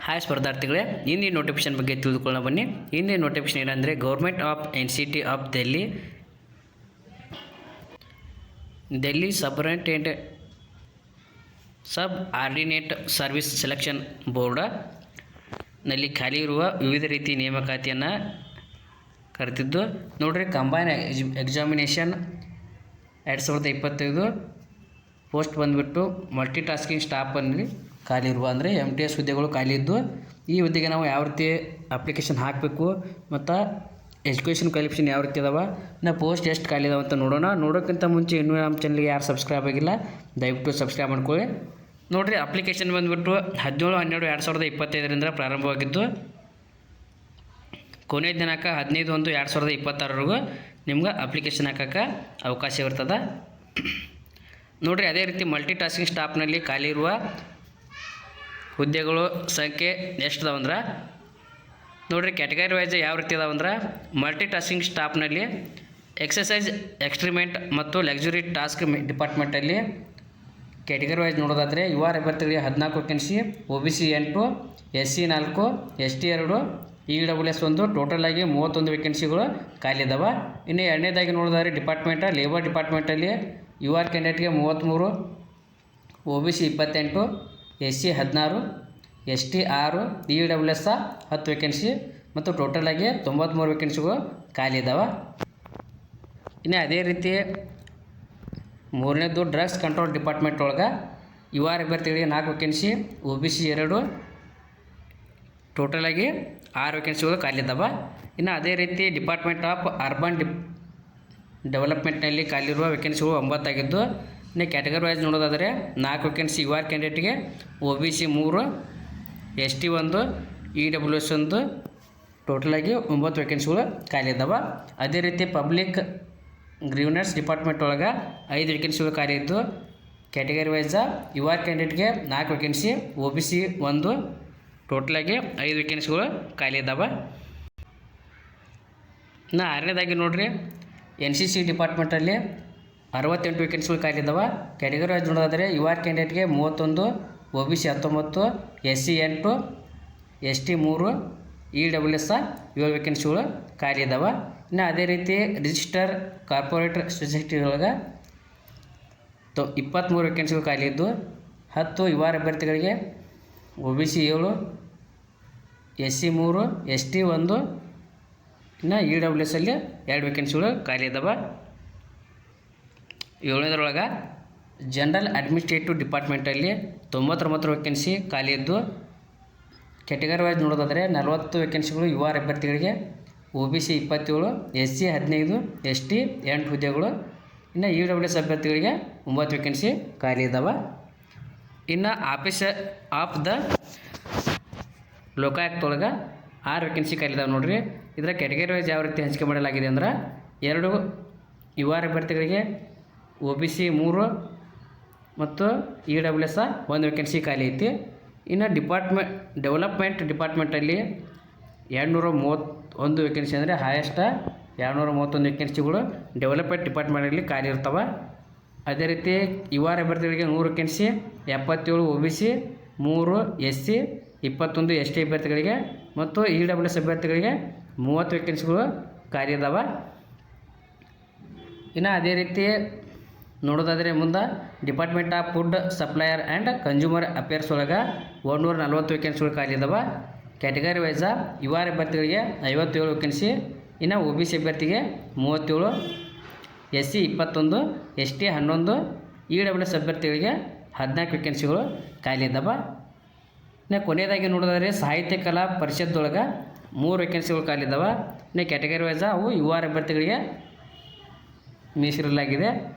Hi ಸ್ಪರ್ಧಾರ್ಥಿಗಳೇ, ಇಂದಿನ notification ಬಗ್ಗೆ ತಿಳಿದುಕೊಳ್ಳೋಣ ಬನ್ನಿ. ಇಂದಿನ ನೋಟಿಫಿಕೇಶನ್ ಏನಂದರೆ government of NCT of Delhi sub ordinate service selection ಬೋರ್ಡ್ನಲ್ಲಿ ಖಾಲಿ ಇರುವ ವಿವಿಧ ರೀತಿ ನೇಮಕಾತಿಯನ್ನು ಕರೆದಿದ್ದು ನೋಡ್ರಿ. ಕಂಬೈನ್ ಎಕ್ಸಾಮಿನೇಷನ್ 2025 ಪೋಸ್ಟ್ ಬಂದುಬಿಟ್ಟು ಮಲ್ಟಿ ಟಾಸ್ಕಿಂಗ್ ಸ್ಟಾಫಲ್ಲಿ ಖಾಲಿ ಇರುವ ಅಂದರೆ MTS ಹುದ್ದೆಗಳು ಖಾಲಿ ಇದ್ದು, ಈ ಹುದ್ದೆಗೆ ನಾವು ಯಾವ ರೀತಿ ಅಪ್ಲಿಕೇಶನ್ ಹಾಕಬೇಕು ಮತ್ತು ಎಜುಕೇಷನ್ ಕ್ವಾಲಿಫಿಕೇಷನ್ ಯಾವ ರೀತಿ ಅದಾವ, ನಾವು ಪೋಸ್ಟ್ ಎಷ್ಟು ಖಾಲಿ ಇದಾವೆ ಅಂತ ನೋಡೋಕ್ಕಿಂತ ಮುಂಚೆ ಇನ್ನೂ ನಮ್ಮ ಚಾನಲ್ಗೆ ಯಾರು ಸಬ್ಸ್ಕ್ರೈಬ್ ಆಗಿಲ್ಲ ದಯವಿಟ್ಟು ಸಬ್ಸ್ಕ್ರೈಬ್ ಮಾಡ್ಕೊಳ್ಳಿ. ನೋಡಿರಿ, ಅಪ್ಲಿಕೇಶನ್ ಬಂದುಬಿಟ್ಟು 17/12/2025 ಪ್ರಾರಂಭವಾಗಿದ್ದು ಕೊನೆಯ ದಿನಾಂಕ 15/1/2026 ನಿಮ್ಗೆ ಅಪ್ಲಿಕೇಶನ್ ಹಾಕೋಕ್ಕೆ ಅವಕಾಶ ಇರ್ತದೆ. ನೋಡಿರಿ, ಅದೇ ರೀತಿ ಮಲ್ಟಿ ಟಾಸ್ಕಿಂಗ್ ಸ್ಟಾಫ್ನಲ್ಲಿ ಖಾಲಿ ಇರುವ ಹುದ್ದೆಗಳು ಸಂಖ್ಯೆ ಎಷ್ಟು ಅದಾವಂದ್ರೆ ನೋಡಿರಿ, ಕ್ಯಾಟಗರಿ ವೈಸ್ ಯಾವ ರೀತಿ ಅದಾವಂದ್ರೆ ಮಲ್ಟಿ ಟಾಸ್ಕಿಂಗ್ ಸ್ಟಾಫ್ನಲ್ಲಿ ಎಕ್ಸಸೈಸ್ ಎಕ್ಸ್ಟ್ರಿಮೆಂಟ್ ಮತ್ತು ಲಕ್ಸುರಿ ಟಾಸ್ಕ್ ಡಿಪಾರ್ಟ್ಮೆಂಟಲ್ಲಿ ಕ್ಯಾಟಗರಿ ವೈಸ್ ನೋಡೋದಾದರೆ ಯುವ ಅಭ್ಯರ್ಥಿಗಳಿಗೆ 14 vacancy, OBC 8, SC 4, ST 2, EWS 1, total ಆಗಿ 31 ವೇಕೆನ್ಸಿಗಳು ಖಾಲಿ ಇದ್ದಾವೆ. ಇನ್ನು ಎರಡನೇದಾಗಿ ನೋಡೋದಾದ್ರೆ ಲೇಬರ್ ಡಿಪಾರ್ಟ್ಮೆಂಟಲ್ಲಿ UR ಕ್ಯಾಂಡಿಡೇಟ್ಗೆ 33, OBC 28, SC 16, ST 6, EWS 10 vacancy ಮತ್ತು ಟೋಟಲ್ ಆಗಿ 93 ವೇಕೆನ್ಸಿಗಳು ಖಾಲಿ ಇದ್ದಾವೆ. ಇನ್ನು ಅದೇ ರೀತಿ ಮೂರನೇದು ಡ್ರಗ್ಸ್ ಕಂಟ್ರೋಲ್ ಡಿಪಾರ್ಟ್ಮೆಂಟ್ ಒಳಗೆ UR ಅಭ್ಯರ್ಥಿಗಳಿಗೆ 4 ವೇಕೆನ್ಸಿ, OBC 2, ಟೋಟಲ್ ಆಗಿ 6 ವೇಕೆನ್ಸಿಗಳು ಖಾಲಿ ಇದ್ದಾವೆ. ಇನ್ನು ಅದೇ ರೀತಿ ಡಿಪಾರ್ಟ್ಮೆಂಟ್ ಆಫ್ ಅರ್ಬನ್ ಡೆವಲಪ್ಮೆಂಟ್ನಲ್ಲಿ ಖಾಲಿರುವ ವೇಕೆನ್ಸಿಗಳು 9 ಆಗಿದ್ದು, ಇನ್ನು ಕ್ಯಾಟಗರಿ ವೈಸ್ ನೋಡೋದಾದರೆ 4 vacancy UR ಕ್ಯಾಂಡಿಡೇಟ್ಗೆ, OBC 3, ST 1, EWS 1, total ಆಗಿ 9 ವೇಕೆನ್ಸಿಗಳು ಖಾಲಿ ಇದ್ದಾವೆ. ಅದೇ ರೀತಿ ಪಬ್ಲಿಕ್ ಗ್ರೀವನೆನ್ಸ್ ಡಿಪಾರ್ಟ್ಮೆಂಟ್ ಒಳಗೆ 5 ವೇಕೆನ್ಸಿಗಳು ಖಾಲಿ ಇದ್ದು, ಕ್ಯಾಟಗರಿ ವೈಸ್ UR ಕ್ಯಾಂಡಿಡೇಟ್ಗೆ 4 ವೇಕೆನ್ಸಿ, OBC 1, ಟೋಟಲಾಗಿ 5 ವೇಕೆನ್ಸಿಗಳು ಖಾಲಿ ಇದ್ದಾವೆ. ಇನ್ನು ಆರನೇದಾಗಿ ನೋಡಿರಿ, NCC ಡಿಪಾರ್ಟ್ಮೆಂಟಲ್ಲಿ 68 ವೇಕೆನ್ಸಿಗಳು ಖಾಲಿ ಇದ್ದಾವೆ. ಕ್ಯಾಟಗರಿ ವೈಸ್ ನೋಡೋದಾದರೆ UR ಕ್ಯಾಂಡಿಡೇಟ್ಗೆ 31, OBC 19, SC 8, ST 3, EWS 7 ವೇಕೆನ್ಸಿಗಳು ಖಾಲಿ ಇದ್ದಾವೆ. ಇನ್ನು ಅದೇ ರೀತಿ ರಿಜಿಸ್ಟರ್ ಕಾರ್ಪೊರೇಟ್ ಸೊಸೈಟಿಗಳಿಗೆ 23 ವೇಕೆನ್ಸಿಗಳು ಖಾಲಿ ಇದ್ದು 10 UR ಅಭ್ಯರ್ಥಿಗಳಿಗೆ, OBC 7, SC 3, ST 1, ಇನ್ನು EWS ಅಲ್ಲಿ 2 ವೇಕೆನ್ಸಿಗಳು ಖಾಲಿ ಇದ್ದಾವೆ. 7ನೇದರೊಳಗೆ ಜನರಲ್ ಅಡ್ಮಿನಿಸ್ಟ್ರೇಟಿವ್ ಡಿಪಾರ್ಟ್ಮೆಂಟಲ್ಲಿ 99 ವೇಕೆನ್ಸಿ ಖಾಲಿ ಇದ್ದು, ಕ್ಯಾಟಗರಿ ವೈಸ್ ನೋಡೋದಾದರೆ 40 ವೇಕೆನ್ಸಿಗಳು UR ಅಭ್ಯರ್ಥಿಗಳಿಗೆ, OBC 27, SC 15, ST 8 ಹುದ್ದೆಗಳು, ಇನ್ನು EWS ಅಭ್ಯರ್ಥಿಗಳಿಗೆ 9 ವೇಕೆನ್ಸಿ ಖಾಲಿ ಇದ್ದಾವೆ. ಇನ್ನು ಆಫೀಸರ್ ಆಫ್ ದ ಲೋಕಾಯುಕ್ತ ಒಳಗೆ 6 ವೇಕೆನ್ಸಿ ಖಾಲಿ ಇದ್ದಾವೆ. ನೋಡಿರಿ, ಇದರ ಕ್ಯಾಟಗರಿ ವೈಸ್ ಯಾವ ರೀತಿ ಹಂಚಿಕೆ ಮಾಡಲಾಗಿದೆ ಅಂದ್ರೆ 2 UR ಅಭ್ಯರ್ಥಿಗಳಿಗೆ, OBC 3 ಮತ್ತು EWS 1 ವೇಕೆನ್ಸಿ ಖಾಲಿ ಐತಿ. ಇನ್ನು ಡೆವಲಪ್ಮೆಂಟ್ ಡಿಪಾರ್ಟ್ಮೆಂಟಲ್ಲಿ 231 ವೇಕೆನ್ಸಿ ಅಂದರೆ ಹೈಯೆಸ್ಟ್ 231 ವೇಕೆನ್ಸಿಗಳು ಡೆವಲಪ್ಮೆಂಟ್ ಡಿಪಾರ್ಟ್ಮೆಂಟಲ್ಲಿ ಖಾಲಿ ಇರ್ತವೆ. ಅದೇ ರೀತಿ UR ಅಭ್ಯರ್ಥಿಗಳಿಗೆ 100 ವೇಕೆನ್ಸಿ, 77 OBC, 3 SC, 21 ST ಅಭ್ಯರ್ಥಿಗಳಿಗೆ ಮತ್ತು EWS ಅಭ್ಯರ್ಥಿಗಳಿಗೆ 30 ವೇಕೆನ್ಸಿಗಳು ಖಾಲಿ ಇದ್ದಾವೆ. ಇನ್ನು ಅದೇ ರೀತಿ ನೋಡೋದಾದರೆ ಮುಂದೆ department of food supplier and consumer affairs ಒಳಗೆ 140 ವೇಕೆನ್ಸಿಗಳು ಖಾಲಿ ಇದ್ದಾವೆ. ಕ್ಯಾಟಗರಿ ವೈಸ UR ಅಭ್ಯರ್ಥಿಗಳಿಗೆ 57 ವೇಕೆನ್ಸಿ, ಇನ್ನು OBC ಅಭ್ಯರ್ಥಿಗೆ 37, SC 21, ST 11, EWS ಅಭ್ಯರ್ಥಿಗಳಿಗೆ 14 ವೇಕೆನ್ಸಿಗಳು ಖಾಲಿ ಇದ್ದಾವೆ. ಇನ್ನು ಕೊನೆಯದಾಗಿ ನೋಡೋದಾದರೆ ಸಾಹಿತ್ಯ ಕಲಾ ಪರಿಷತ್ತೊಳಗೆ 3 ವೇಕೆನ್ಸಿಗಳು ಖಾಲಿ ಇದ್ದಾವೆ. ಇನ್ನು ಕ್ಯಾಟಗರಿ ವೈಸ ಅವು UR ಅಭ್ಯರ್ಥಿಗಳಿಗೆ ಮೀಸಲಿಡಲಾಗಿದೆ.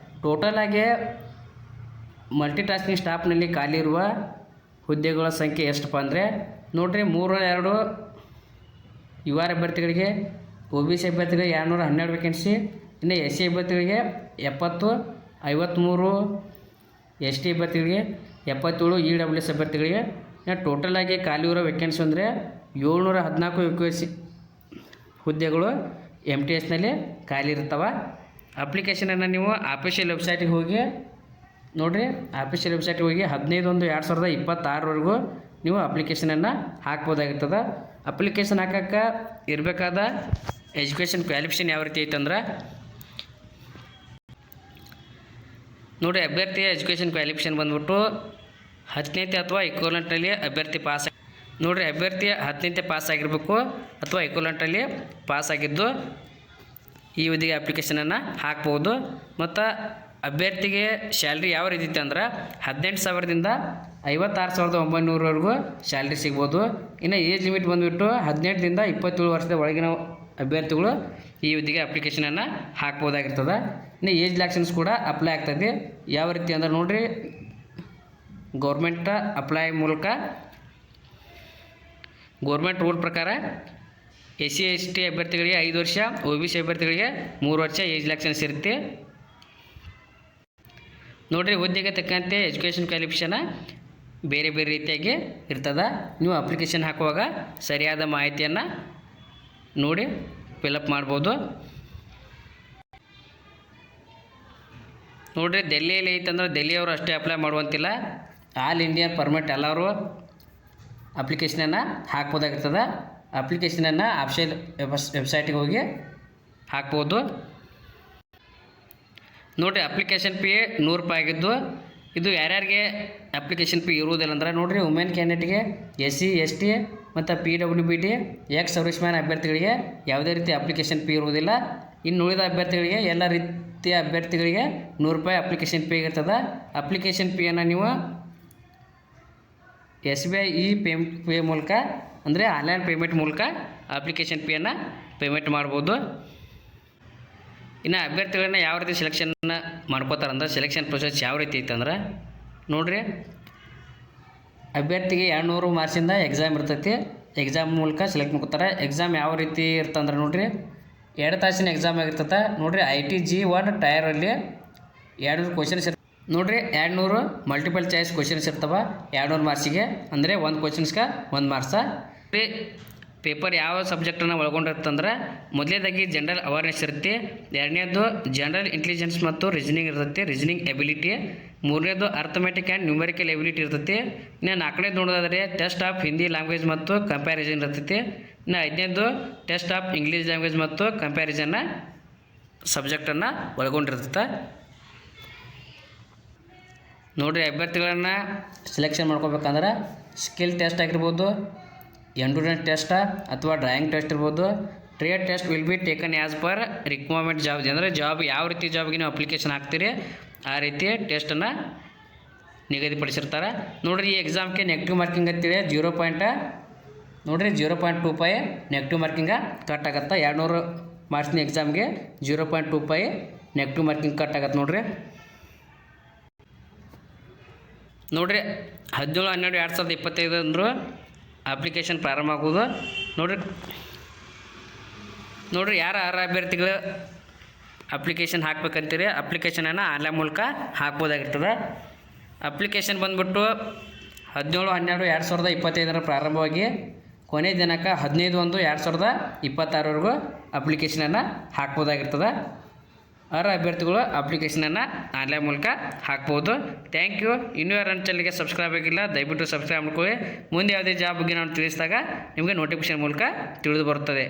ಟೋಟಲ್ ಆಗಿ ಮಲ್ಟಿ ಟಾಸ್ಕಿಂಗ್ ಸ್ಟಾಫ್ನಲ್ಲಿ ಖಾಲಿ ಇರುವ ಹುದ್ದೆಗಳ ಸಂಖ್ಯೆ ಎಷ್ಟಪ್ಪ ಅಂದರೆ ನೋಡಿರಿ, 302 UR ಅಭ್ಯರ್ಥಿಗಳಿಗೆ, OBC ಅಭ್ಯರ್ಥಿಗಳಿಗೆ 212 ವೇಕೆನ್ಸಿ, ಇನ್ನು SC ಅಭ್ಯರ್ಥಿಗಳಿಗೆ 70, 53 ST ಅಭ್ಯರ್ಥಿಗಳಿಗೆ 77, EWS ಅಭ್ಯರ್ಥಿಗಳಿಗೆ. ಇನ್ನು ಟೋಟಲ್ ಆಗಿ ಖಾಲಿ ಇರೋ ವೇಕೆನ್ಸಿ ಅಂದರೆ 714 ವೇಕೆನ್ಸಿ ಹುದ್ದೆಗಳು MTSನಲ್ಲಿ ಖಾಲಿ ಇರ್ತವೆ. ಅಪ್ಲಿಕೇಶನನ್ನು ನೀವು ಆಫೀಷಿಯಲ್ ವೆಬ್ಸೈಟಿಗೆ ಹೋಗಿ ನೋಡಿರಿ, ಆಫೀಷಿಯಲ್ ವೆಬ್ಸೈಟಿಗೆ ಹೋಗಿ 15/1/2026 ನೀವು ಅಪ್ಲಿಕೇಶನನ್ನು ಹಾಕ್ಬೋದಾಗಿರ್ತದೆ. ಅಪ್ಲಿಕೇಶನ್ ಹಾಕಕ್ಕೆ ಇರಬೇಕಾದ ಎಜುಕೇಷನ್ ಕ್ವಾಲಿಫಿಕೇಷನ್ ಯಾವ ರೀತಿ ಐತಂದ್ರೆ ನೋಡಿ, ಅಭ್ಯರ್ಥಿಯ ಎಜುಕೇಷನ್ ಕ್ವಾಲಿಫಿಕೇಷನ್ ಬಂದ್ಬಿಟ್ಟು 10ನೇ ಅಥವಾ ಇಕ್ವಲೆಂಟಲ್ಲಿ ಅಭ್ಯರ್ಥಿ ಪಾಸ್. ನೋಡಿರಿ, ಅಭ್ಯರ್ಥಿ 10ನೇ ಪಾಸ್ ಆಗಿರಬೇಕು ಅಥವಾ ಇಕ್ವಲೆಂಟಲ್ಲಿ ಪಾಸ್ ಆಗಿದ್ದು ಈ ಹುದ್ದೆಗೆ ಅಪ್ಲಿಕೇಶನನ್ನು ಹಾಕ್ಬೋದು. ಮತ್ತು ಅಭ್ಯರ್ಥಿಗೆ ಸ್ಯಾಲ್ರಿ ಯಾವ ರೀತಿ ಇತ್ತು ಅಂದ್ರೆ 18,000ದಿಂದ 56,900ವರೆಗೂ ಸ್ಯಾಲ್ರಿ ಸಿಗ್ಬೋದು. ಇನ್ನು ಏಜ್ ಲಿಮಿಟ್ ಬಂದುಬಿಟ್ಟು 18ರಿಂದ 27 ವರ್ಷದ ಒಳಗಿನ ಅಭ್ಯರ್ಥಿಗಳು ಈ ಹುದ್ದೆಗೆ ಅಪ್ಲಿಕೇಶನನ್ನು ಹಾಕ್ಬೋದಾಗಿರ್ತದೆ. ಇನ್ನು ಏಜ್ ರಿಲ್ಯಾಕ್ಸನ್ಸ್ ಕೂಡ ಅಪ್ಲೈ ಆಗ್ತದೆ. ಯಾವ ರೀತಿ ಅಂದ್ರೆ ನೋಡಿರಿ, ಗೌರ್ಮೆಂಟ್ ಅಪ್ಲೈ ಮೂಲಕ ಗೌರ್ಮೆಂಟ್ ರೂಲ್ ಪ್ರಕಾರ SC ST ಅಭ್ಯರ್ಥಿಗಳಿಗೆ 5 ವರ್ಷ, OBC ಅಭ್ಯರ್ಥಿಗಳಿಗೆ 3 ವರ್ಷ ಏಜ್ ರಿಲ್ಯಾಕ್ಸನ್ಸ್ ಇರುತ್ತೆ. ನೋಡಿರಿ, ಹುದ್ದೆಗೆ ತಕ್ಕಂತೆ ಎಜುಕೇಷನ್ ಕ್ವಾಲಿಫಿಕೇಷನ್ ಬೇರೆ ಬೇರೆ ರೀತಿಯಾಗಿ ಇರ್ತದೆ. ನೀವು ಅಪ್ಲಿಕೇಶನ್ ಹಾಕುವಾಗ ಸರಿಯಾದ ಮಾಹಿತಿಯನ್ನು ನೋಡಿ ಫಿಲಪ್ ಮಾಡ್ಬೋದು. ನೋಡಿರಿ, ಡೆಲ್ಲಿಯಲ್ಲಿ ಐತಂದ್ರೆ ಡೆಲ್ಲಿಯವರು ಅಷ್ಟೇ ಅಪ್ಲೈ ಮಾಡುವಂತಿಲ್ಲ, ಆಲ್ ಇಂಡಿಯನ್ ಪರ್ಮಿಟ್ ಎಲ್ಲರೂ ಅಪ್ಲಿಕೇಶನನ್ನು ಹಾಕ್ಬೋದಾಗಿರ್ತದೆ. ಅಪ್ಲಿಕೇಶನನ್ನು ಆಫಿಷಿಯಲ್ ವೆಬ್ಸೈಟಿಗೆ ಹೋಗಿ ಹಾಕ್ಬೋದು. ನೋಡಿರಿ, ಅಪ್ಲಿಕೇಶನ್ ಫೀ 100 ರೂಪಾಯಿ ಆಗಿದ್ದು, ಇದು ಯಾರ್ಯಾರಿಗೆ ಅಪ್ಲಿಕೇಶನ್ ಫೀ ಇರುವುದಿಲ್ಲ ಅಂದ್ರೆ ನೋಡಿರಿ, ವುಮೆನ್ ಕ್ಯಾಂಡಿಡೇಟ್ಗೆ, SC ST ಮತ್ತು PWBD ಎಕ್ಸ್ ಸರ್ವಿಸ್ ಮ್ಯಾನ್ ಅಭ್ಯರ್ಥಿಗಳಿಗೆ ಯಾವುದೇ ರೀತಿ ಅಪ್ಲಿಕೇಶನ್ ಫೀ ಇರುವುದಿಲ್ಲ. ಇನ್ನು ಉಳಿದ ಅಭ್ಯರ್ಥಿಗಳಿಗೆ ಎಲ್ಲ ರೀತಿಯ ಅಭ್ಯರ್ಥಿಗಳಿಗೆ 100 ರೂಪಾಯಿ ಅಪ್ಲಿಕೇಶನ್ ಫೀ ಇರ್ತದೆ. ಅಪ್ಲಿಕೇಶನ್ ಫೀಯನ್ನು ನೀವು SBI ಪೇ ಮೂಲಕ ಅಂದರೆ ಆನ್ಲೈನ್ ಪೇಮೆಂಟ್ ಮೂಲಕ ಅಪ್ಲಿಕೇಶನ್ ಫೀಯನ್ನು ಪೇಮೆಂಟ್ ಮಾಡ್ಬೋದು. ಇನ್ನು ಅಭ್ಯರ್ಥಿಗಳನ್ನ ಯಾವ ರೀತಿ ಸೆಲೆಕ್ಷನ್ನ ಮಾಡ್ಕೋತಾರಂದ್ರೆ ಸೆಲೆಕ್ಷನ್ ಪ್ರೊಸೆಸ್ ಯಾವ ರೀತಿ ಐತಂದ್ರೆ ನೋಡಿರಿ, ಅಭ್ಯರ್ಥಿಗೆ 200 ಮಾರ್ಕ್ಸಿಂದ ಎಕ್ಸಾಮ್ ಇರ್ತೈತಿ. ಎಕ್ಸಾಮ್ ಮೂಲಕ ಸೆಲೆಕ್ಟ್ ಮಾಡ್ಕೋತಾರೆ. ಎಕ್ಸಾಮ್ ಯಾವ ರೀತಿ ಇರ್ತಂದ್ರೆ ನೋಡಿರಿ, 2 ತಾಸಿನ ಎಕ್ಸಾಮ್ ಆಗಿರ್ತದೆ. ನೋಡಿರಿ, IT G1 ಟೈರಲ್ಲಿ 200 ಕ್ವಶನ್ಸ್ ನೋಡಿರಿ, 200 ಮಲ್ಟಿಪಲ್ ಚಾಯ್ಸ್ ಕ್ವಶನ್ಸ್ ಇರ್ತವೆ 200 ಮಾರ್ಕ್ಸಿಗೆ. ಅಂದರೆ 1 ಕ್ವಶನ್ಸ್ಗೆ 1 ಮಾರ್ಕ್ಸ. ಪೇಪರ್ ಯಾವ ಸಬ್ಜೆಕ್ಟನ್ನು ಒಳಗೊಂಡಿರ್ತಂದ್ರೆ ಮೊದಲನೇದಾಗಿ ಜನರಲ್ ಅವೇರ್ನೆಸ್ ಇರುತ್ತೆ, 2ನೇದು ಜನರಲ್ ಇಂಟೆಲಿಜೆನ್ಸ್ ಮತ್ತು ರೀಸನಿಂಗ್ ಇರ್ತೈತಿ, ರೀಸನಿಂಗ್ ಎಬಿಲಿಟಿ, 3ನೇದು ಅರ್ಥಮೆಟಿಕ್ ಆ್ಯಂಡ್ ನ್ಯೂಮರಿಕಲ್ ಎಬಿಲಿಟಿ ಇರ್ತೈತಿ. ಇನ್ನು 4ನೇದು ನೋಡೋದಾದರೆ ಟೆಸ್ಟ್ ಆಫ್ ಹಿಂದಿ ಲ್ಯಾಂಗ್ವೇಜ್ ಮತ್ತು ಕಂಪ್ಯಾರಿಸನ್ ಇರ್ತೈತಿ. ಇನ್ನು 5ನೇದು ಟೆಸ್ಟ್ ಆಫ್ ಇಂಗ್ಲೀಷ್ ಲ್ಯಾಂಗ್ವೇಜ್ ಮತ್ತು ಕಂಪ್ಯಾರಿಸನ್ನ ಸಬ್ಜೆಕ್ಟನ್ನು ಒಳಗೊಂಡಿರ್ತೈತೆ. ನೋಡಿರಿ, ಅಭ್ಯರ್ಥಿಗಳನ್ನು ಸೆಲೆಕ್ಷನ್ ಮಾಡ್ಕೋಬೇಕಂದ್ರೆ ಸ್ಕಿಲ್ ಟೆಸ್ಟ್ ಆಗಿರ್ಬೋದು, ಎಂಡೂರೆನ್ಸ್ ಟೆಸ್ಟ್ ಅಥವಾ ಡ್ರಾಯಿಂಗ್ ಟೆಸ್ಟ್ ಇರ್ಬೋದು. Trade test will be taken as per requirement job. ಅಂದರೆ ಜಾಬ್ ಯಾವ ರೀತಿ ಜಾಬ್ಗೆ ನೀವು ಅಪ್ಲಿಕೇಶನ್ ಹಾಕ್ತೀರಿ ಆ ರೀತಿ ಟೆಸ್ಟನ್ನು ನಿಗದಿಪಡಿಸಿರ್ತಾರೆ. ನೋಡಿರಿ, ಈ ಎಕ್ಸಾಮ್ಗೆ ನೆಗೆಟಿವ್ ಮಾರ್ಕಿಂಗ್ ಅಂತೇಳಿ 0.25 ನೆಗೆಟಿವ್ ಮಾರ್ಕಿಂಗ ಕಟ್ ಆಗುತ್ತೆ. 200 ಮಾರ್ಕ್ಸ್ನ ಎಕ್ಸಾಮ್ಗೆ 0.25 ನೆಗೆಟಿವ್ ಮಾರ್ಕಿಂಗ್ ಕಟ್ ಆಗತ್ತೆ. ನೋಡಿರಿ 17/12/2025 ಅಂದರು ಅಪ್ಲಿಕೇಶನ್ ಪ್ರಾರಂಭ ಆಗೋದು. ನೋಡಿರಿ ಯಾರು ಅಭ್ಯರ್ಥಿಗಳು ಅಪ್ಲಿಕೇಶನ್ ಹಾಕ್ಬೇಕಂತೀರಿ ಅಪ್ಲಿಕೇಶನನ್ನು ಆನ್ಲೈನ್ ಮೂಲಕ ಹಾಕ್ಬೋದಾಗಿರ್ತದೆ. ಅಪ್ಲಿಕೇಶನ್ ಬಂದುಬಿಟ್ಟು 17/12/2025 ಪ್ರಾರಂಭವಾಗಿ ಕೊನೆ ದಿನಾಂಕ 15/1/2026ವರೆಗೂ ಅಪ್ಲಿಕೇಶನನ್ನು ಹಾಕ್ಬೋದಾಗಿರ್ತದೆ. ಅಭ್ಯರ್ಥಿಗಳು ಅಪ್ಲಿಕೇಶನನ್ನು ಆನ್ಲೈನ್ ಮೂಲಕ ಹಾಕ್ಬೋದು. Thank you. ಇನ್ನೂ ಯಾರು ನನ್ನ ಚಾನಲ್ಗೆ ಸಬ್ಸ್ಕ್ರೈಬ್ ಆಗಿಲ್ಲ ದಯವಿಟ್ಟು ಸಬ್ಸ್ಕ್ರೈಬ್ ಮಾಡ್ಕೊಳ್ಳಿ. ಮುಂದೆ ಯಾವುದೇ ಜಾಬ್ ಬಗ್ಗೆ ನಾನು ತಿಳಿಸಿದಾಗ ನಿಮಗೆ ನೋಟಿಫಿಕೇಶನ್ ಮೂಲಕ ತಿಳಿದು ಬರುತ್ತದೆ.